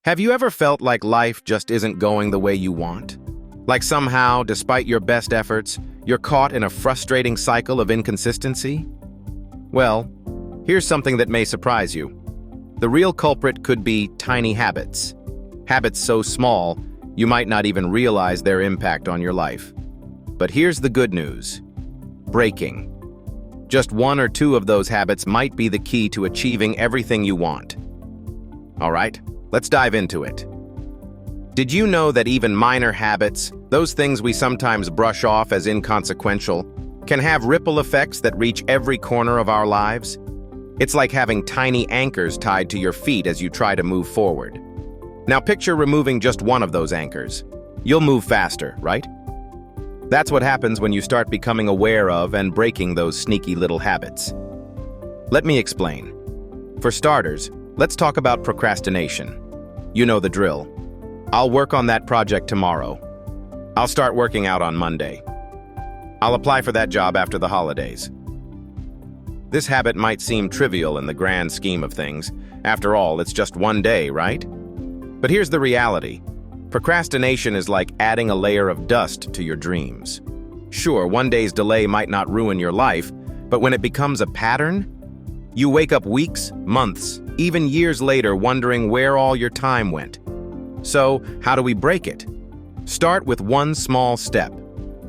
Have you ever felt like life just isn't going the way you want? Like somehow, despite your best efforts, you're caught in a frustrating cycle of inconsistency? Well, here's something that may surprise you. The real culprit could be tiny habits. Habits so small, you might not even realize their impact on your life. But here's the good news. Breaking. Just one or two of those habits might be the key to achieving everything you want. All right, let's dive into it. Did you know that even minor habits, those things we sometimes brush off as inconsequential, can have ripple effects that reach every corner of our lives? It's like having tiny anchors tied to your feet as you try to move forward. Now picture removing just one of those anchors. You'll move faster, right? That's what happens when you start becoming aware of and breaking those sneaky little habits. Let me explain. For starters, let's talk about procrastination. You know the drill. I'll work on that project tomorrow. I'll start working out on Monday. I'll apply for that job after the holidays. This habit might seem trivial in the grand scheme of things. After all, it's just one day, right? But here's the reality. Procrastination is like adding a layer of dust to your dreams. Sure, one day's delay might not ruin your life, but when it becomes a pattern, you wake up weeks, months, even years later wondering where all your time went. So, how do we break it? Start with one small step.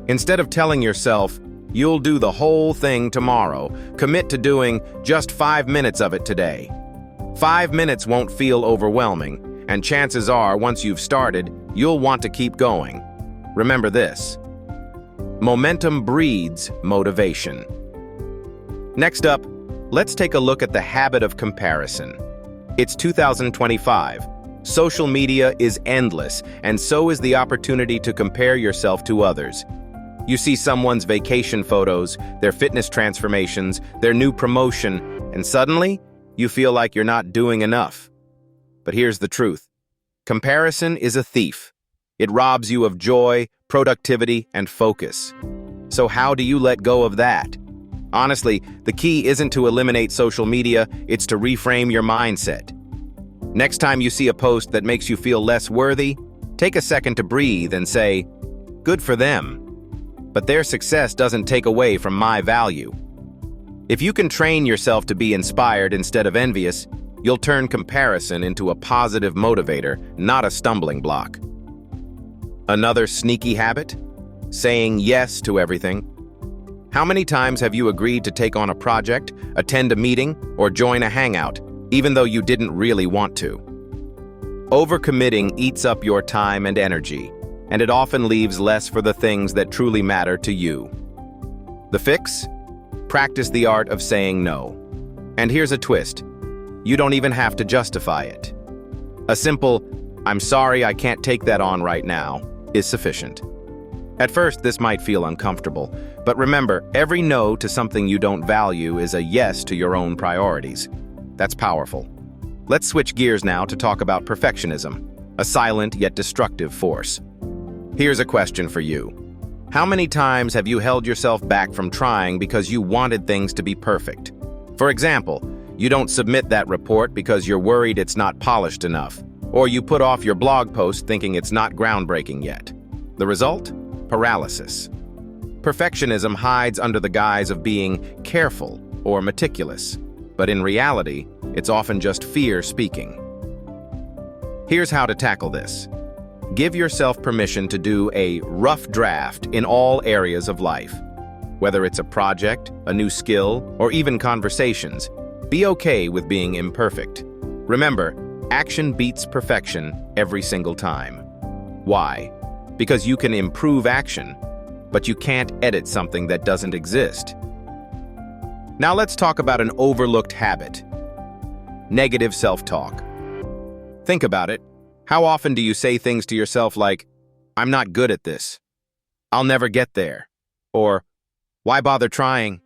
Instead of telling yourself, you'll do the whole thing tomorrow, commit to doing just 5 minutes of it today. 5 minutes won't feel overwhelming, and chances are, once you've started, you'll want to keep going. Remember this: momentum breeds motivation. Next up, let's take a look at the habit of comparison. It's 2025. Social media is endless, and so is the opportunity to compare yourself to others. You see someone's vacation photos, their fitness transformations, their new promotion, and suddenly, you feel like you're not doing enough. But here's the truth. Comparison is a thief. It robs you of joy, productivity, and focus. So how do you let go of that? Honestly, the key isn't to eliminate social media, it's to reframe your mindset. Next time you see a post that makes you feel less worthy, take a second to breathe and say, "Good for them. But their success doesn't take away from my value." If you can train yourself to be inspired instead of envious, you'll turn comparison into a positive motivator, not a stumbling block. Another sneaky habit? Saying yes to everything. How many times have you agreed to take on a project, attend a meeting, or join a hangout, even though you didn't really want to? Overcommitting eats up your time and energy, and it often leaves less for the things that truly matter to you. The fix? Practice the art of saying no. And here's a twist. You don't even have to justify it. A simple, "I'm sorry, I can't take that on right now," is sufficient. At first, this might feel uncomfortable, but remember, every no to something you don't value is a yes to your own priorities. That's powerful. Let's switch gears now to talk about perfectionism, a silent yet destructive force. Here's a question for you. How many times have you held yourself back from trying because you wanted things to be perfect? For example, you don't submit that report because you're worried it's not polished enough, or you put off your blog post thinking it's not groundbreaking yet. The result? Paralysis. Perfectionism hides under the guise of being careful or meticulous, but in reality, it's often just fear speaking. Here's how to tackle this. Give yourself permission to do a rough draft in all areas of life. Whether it's a project, a new skill, or even conversations, be okay with being imperfect. Remember, action beats perfection every single time. Why? Because you can improve action, but you can't edit something that doesn't exist. Now let's talk about an overlooked habit: negative self-talk. Think about it. How often do you say things to yourself like, "I'm not good at this," "I'll never get there," or "Why bother trying?"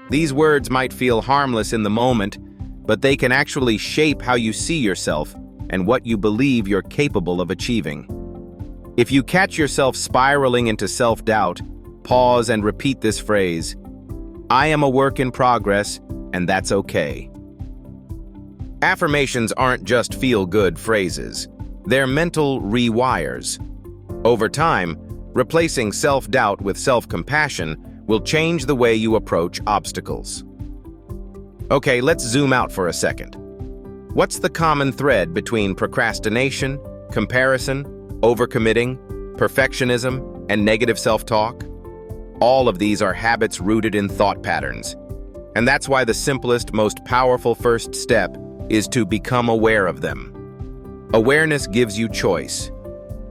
These words might feel harmless in the moment, but they can actually shape how you see yourself and what you believe you're capable of achieving. If you catch yourself spiraling into self-doubt, pause and repeat this phrase: "I am a work in progress, and that's okay." Affirmations aren't just feel-good phrases. They're mental rewires. Over time, replacing self-doubt with self-compassion will change the way you approach obstacles. Okay, let's zoom out for a second. What's the common thread between procrastination, comparison, overcommitting, perfectionism, and negative self-talk? All of these are habits rooted in thought patterns. And that's why the simplest, most powerful first step is to become aware of them. Awareness gives you choice.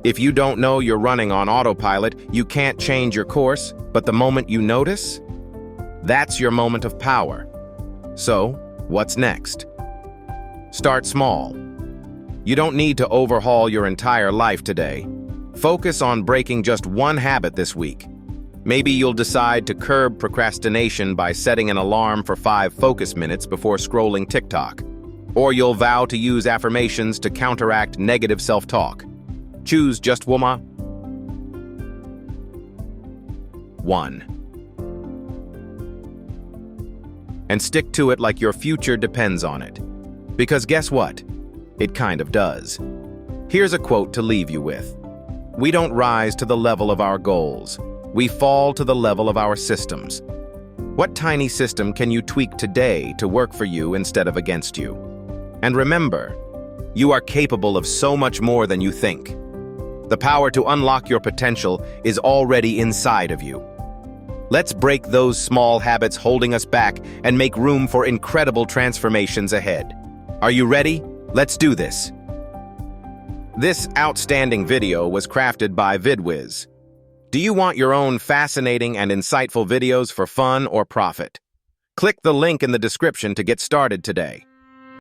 If you don't know you're running on autopilot, you can't change your course, but the moment you notice, that's your moment of power. So, what's next? Start small. You don't need to overhaul your entire life today. Focus on breaking just one habit this week. Maybe you'll decide to curb procrastination by setting an alarm for 5 focus minutes before scrolling TikTok. Or you'll vow to use affirmations to counteract negative self-talk. Choose just one. 1. And stick to it like your future depends on it. Because guess what? It kind of does. Here's a quote to leave you with. We don't rise to the level of our goals. We fall to the level of our systems. What tiny system can you tweak today to work for you instead of against you? And remember, you are capable of so much more than you think. The power to unlock your potential is already inside of you. Let's break those small habits holding us back and make room for incredible transformations ahead. Are you ready? Let's do this. This outstanding video was crafted by VidWiz. Do you want your own fascinating and insightful videos for fun or profit? Click the link in the description to get started today.